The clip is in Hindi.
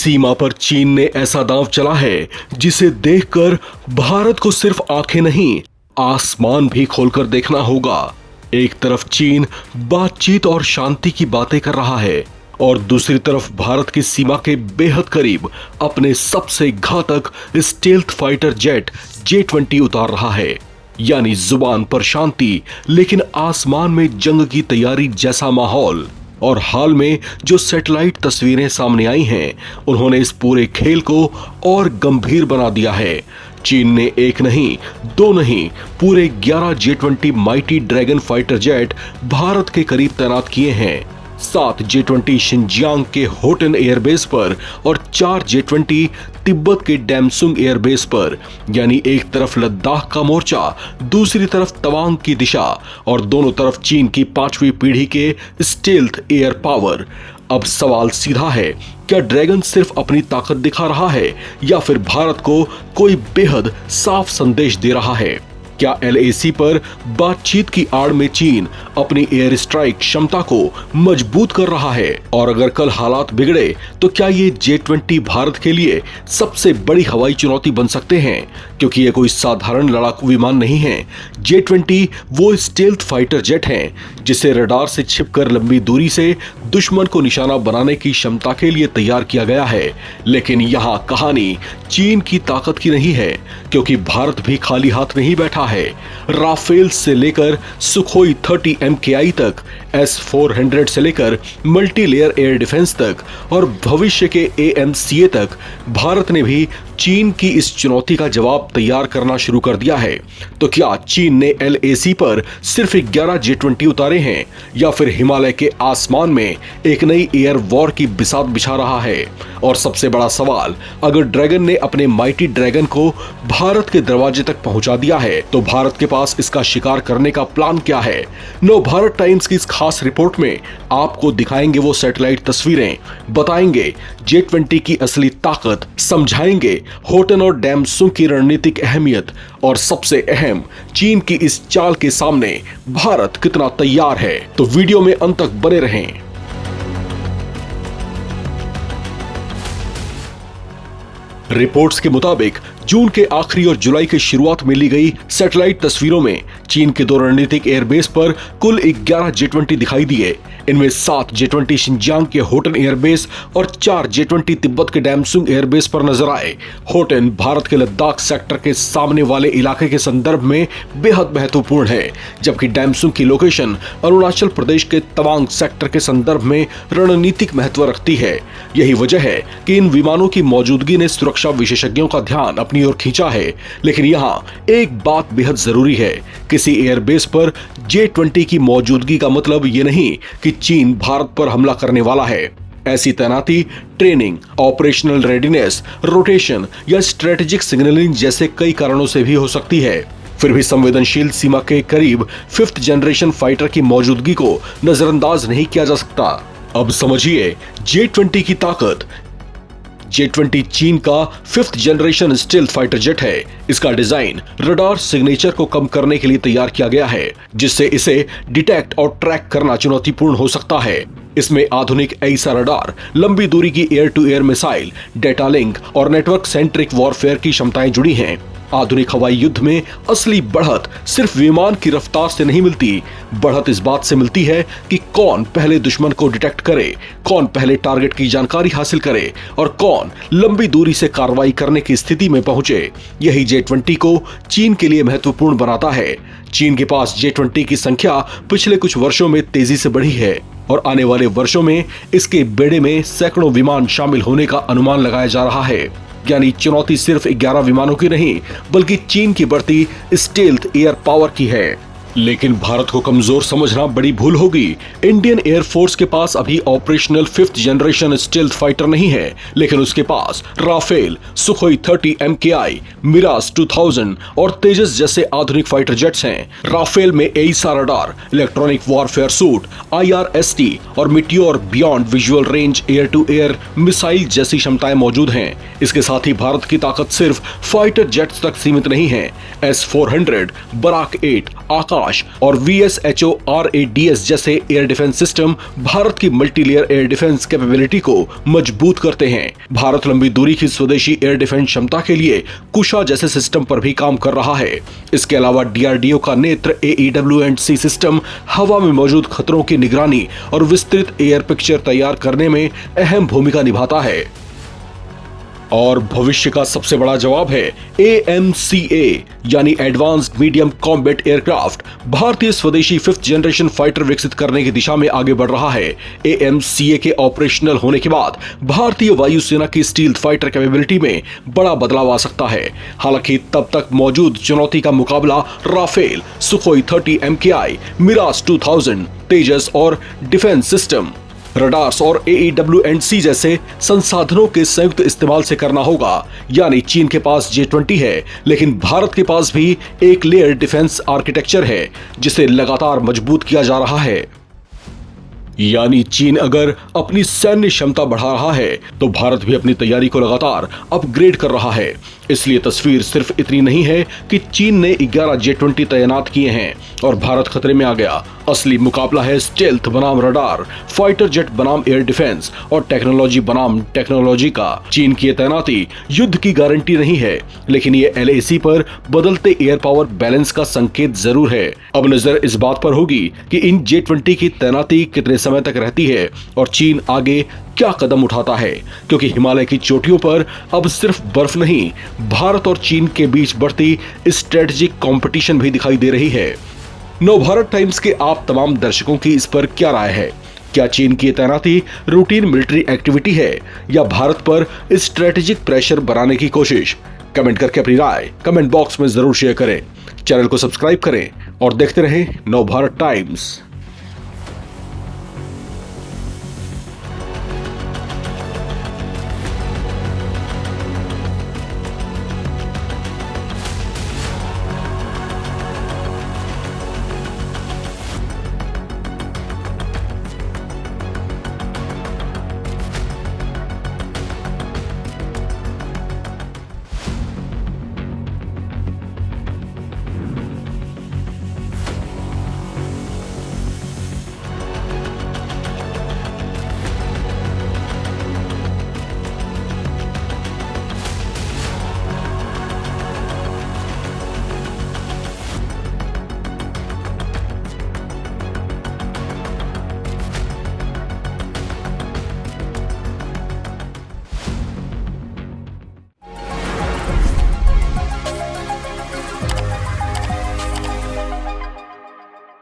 सीमा पर चीन ने ऐसा दांव चला है जिसे देखकर भारत को सिर्फ आंखें नहीं, आसमान भी खोलकर देखना होगा। एक तरफ चीन बातचीत और शांति की बातें कर रहा है और दूसरी तरफ भारत की सीमा के बेहद करीब अपने सबसे घातक स्टेल्थ फाइटर जेट J-20 उतार रहा है। यानी जुबान पर शांति लेकिन आसमान में जंग की तैयारी जैसा माहौल। और हाल में जो सैटेलाइट तस्वीरें सामने आई हैं, उन्होंने इस पूरे खेल को और गंभीर बना दिया है। चीन ने एक नहीं, दो नहीं, पूरे 11 J-20 mighty dragon fighter jet Bharat के करीब तैनात किए हैं। 7 J-20 शिनजियांग के होटन एयरबेस पर और 4 J-20 तिब्बत के डैमसुंग एयरबेस पर। यानी एक तरफ लद्दाख का मोर्चा, दूसरी तरफ तवांग की दिशा और दोनों तरफ चीन की 5वीं पीढ़ी के स्टेल्थ एयर पावर। अब सवाल सीधा है, क्या ड्रैगन सिर्फ अपनी ताकत दिखा रहा है या फिर भारत को कोई बेहद साफ संदेश दे रहा है? क्या LAC पर बातचीत की आड़ में चीन अपनी एयर स्ट्राइक क्षमता को मजबूत कर रहा है? और अगर कल हालात बिगड़े तो क्या ये J-20 भारत के लिए सबसे बड़ी हवाई चुनौती बन सकते हैं? क्योंकि ये कोई साधारण लड़ाकू विमान नहीं है। J-20 वो स्टेल्थ फाइटर जेट हैं जिसे रडार से छिपकर लंबी दूरी से दुश्मन को निशाना बनाने की क्षमता के लिए तैयार किया गया है। लेकिन यहाँ कहानी चीन की ताकत की नहीं है, क्योंकि भारत भी खाली हाथ नहीं बैठा है। राफेल से लेकर सुखोई 30 MKI तक, S-400 से लेकर मल्टी लेयर एयर डिफेंस तक और भविष्य के AMCA तक भारत ने भी चीन की इस चुनौती का जवाब तैयार करना शुरू कर दिया है। तो क्या चीन ने LAC पर सिर्फ 11 J-20 उतारे हैं या फिर हिमालय के आसमान में एक नई एयर वॉर की बिसात बिछा रहा है? और सबसे बड़ा सवाल, अगर ड्रैगन ने अपने माइटी ड्रैगन को भारत के दरवाजे तक पहुंचा दिया है तो भारत के पास इसका शिकार करने का प्लान क्या है? नव भारत टाइम्स की इस खास रिपोर्ट में आपको दिखाएंगे वो सैटेलाइट तस्वीरें, बताएंगे J-20 की असली ताकत, समझाएंगे होटन और डैमसुंग की रणनीतिक अहमियत और सबसे अहम, चीन की इस चाल के सामने भारत कितना तैयार है। तो वीडियो में अंत तक बने रहें। रिपोर्ट्स के मुताबिक जून के आखिरी और जुलाई की शुरुआत में ली गई सैटेलाइट तस्वीरों में चीन के 2 रणनीतिक एयरबेस पर कुल 11 J-20 दिखाई दिए। इनमें 7 J-20 शिनजियांग के होटन एयरबेस और 4 J-20 तिब्बत के डैमसुंग एयरबेस पर नजर आए। होटन भारत के लद्दाख सेक्टर के सामने वाले इलाके के संदर्भ में बेहद महत्वपूर्ण है, जबकि डैमसुंग की लोकेशन अरुणाचल प्रदेश के तवांग सेक्टर के संदर्भ में रणनीतिक महत्व रखती है। यही वजह है कि इन विमानों की मौजूदगी ने सुरक्षा विशेषज्ञों का ध्यान अपनी ओर खींचा है। लेकिन यहाँ एक बात बेहद जरूरी है, किसी एयरबेस पर J-20 की मौजूदगी का मतलब ये नहीं कि चीन भारत पर हमला करने वाला है। ऐसी तैनाती ट्रेनिंग, ऑपरेशनल रेडीनेस, रोटेशन या स्ट्रेटेजिक सिग्नलिंग जैसे कई कारणों से भी हो सकती है। फिर भी संवेदनशील सीमा के करीब 5th जनरेशन फाइटर की मौजूदगी को नजरअंदाज नहीं किया जा सकता। अब समझिए J-20 की ताकत। J-20 चीन का 5th generation stealth fighter jet है। इसका डिजाइन रडार सिग्नेचर को कम करने के लिए तैयार किया गया है, जिससे इसे डिटेक्ट और ट्रैक करना चुनौतीपूर्ण हो सकता है। इसमें आधुनिक एइसा रडार, लंबी दूरी की air to air missile, data link और नेटवर्क सेंट्रिक वॉरफेयर की क्षमताएं जुड़ी हैं। आधुनिक हवाई युद्ध में असली बढ़त सिर्फ विमान की रफ्तार से नहीं मिलती, बढ़त इस बात से मिलती है कि कौन पहले दुश्मन को डिटेक्ट करे, कौन पहले टारगेट की जानकारी हासिल करे और कौन लंबी दूरी से कार्रवाई करने की स्थिति में पहुंचे। यही J-20 को चीन के लिए महत्वपूर्ण बनाता है। चीन के पास J-20 की संख्या पिछले कुछ वर्षों में तेजी से बढ़ी है और आने वाले वर्षों में इसके बेड़े में सैकड़ों विमान शामिल होने का अनुमान लगाया जा रहा है। यानी चुनौती सिर्फ 11 विमानों की नहीं, बल्कि चीन की बढ़ती स्टेल्थ एयर पावर की है। लेकिन भारत को कमजोर समझना बड़ी भूल होगी। इंडियन एयरफोर्स के पास अभी operational 5th generation stealth fighter नहीं है, लेकिन उसके पास राफेल, सुखोई 30 MKI, मिराज 2000 और तेजस जैसे आधुनिक फाइटर जेट्स हैं। राफेल में AESA radar, electronic warfare suite, IRST और Meteor beyond visual range air to air missile जैसी क्षमताएं मौजूद हैं। इसके साथ ही भारत की ताकत सिर्फ फाइटर जेट्स तक सीमित नहीं है। S-400, बराक 8, आकाश आकाश और VSHO RADS जैसे एयर डिफेंस सिस्टम भारत की multi layer air defence capability को मजबूत करते हैं। भारत लंबी दूरी की स्वदेशी एयर डिफेंस क्षमता के लिए कुशा जैसे सिस्टम पर भी काम कर रहा है। इसके अलावा DRDO का नेत्र AEW&C सिस्टम हवा में मौजूद खतरों की निगरानी और विस्तृत एयर पिक्चर तैयार करने में अहम भूमिका निभाता है। और भविष्य का सबसे बड़ा जवाब है AMCA यानी एडवांस्ड मीडियम कॉम्बैट एयरक्राफ्ट। भारतीय स्वदेशी 5th जनरेशन फाइटर विकसित करने की दिशा में आगे बढ़ रहा है। AMCA के ऑपरेशनल होने के बाद भारतीय वायुसेना की स्टील्थ फाइटर कैपेबिलिटी में बड़ा बदलाव आ सकता है। हालांकि तब तक मौजूद चुनौती का मुकाबला राफेल, सुखोई 30 MKI, मिराज 2000, तेजस और डिफेंस सिस्टम, रडार्स और AEW&C जैसे संसाधनों के संयुक्त इस्तेमाल से करना होगा। यानी चीन के पास J-20 है, लेकिन भारत के पास भी एक लेयर डिफेंस आर्किटेक्चर है जिसे लगातार मजबूत किया जा रहा है। यानी चीन अगर अपनी सैन्य क्षमता बढ़ा रहा है तो भारत भी अपनी तैयारी को लगातार अपग्रेड कर रहा है। इसलिए तस्वीर सिर्फ इतनी नहीं है कि चीन ने 11 J-20 तैनात किए हैं और भारत खतरे में आ गया। असली मुकाबला है स्टेल्थ बनाम रडार, फाइटर जेट बनाम एयर डिफेंस और टेक्नोलॉजी बनाम टेक्नोलॉजी का। चीन की तैनाती युद्ध की गारंटी नहीं है, लेकिन ये LAC पर बदलते एयर पावर बैलेंस का संकेत जरूर है। अब नजर इस बात पर होगी कि इन J-20 की तैनाती कितने समय तक रहती है और चीन आगे क्या कदम उठाता है, क्योंकि हिमालय की चोटियों पर अब सिर्फ बर्फ नहीं, भारत और चीन के बीच बढ़ती स्ट्रेटेजिक कंपटीशन भी दिखाई दे रही है। नवभारत टाइम्स के आप तमाम दर्शकों की इस पर क्या राय है? क्या चीन की तैनाती रूटीन मिलिट्री एक्टिविटी है या भारत पर स्ट्रेटेजिक प्रेशर बनाने की कोशिश? कमेंट करके अपनी राय कमेंट बॉक्स में जरूर शेयर करें। चैनल को सब्सक्राइब करें और देखते रहें नवभारत टाइम्स।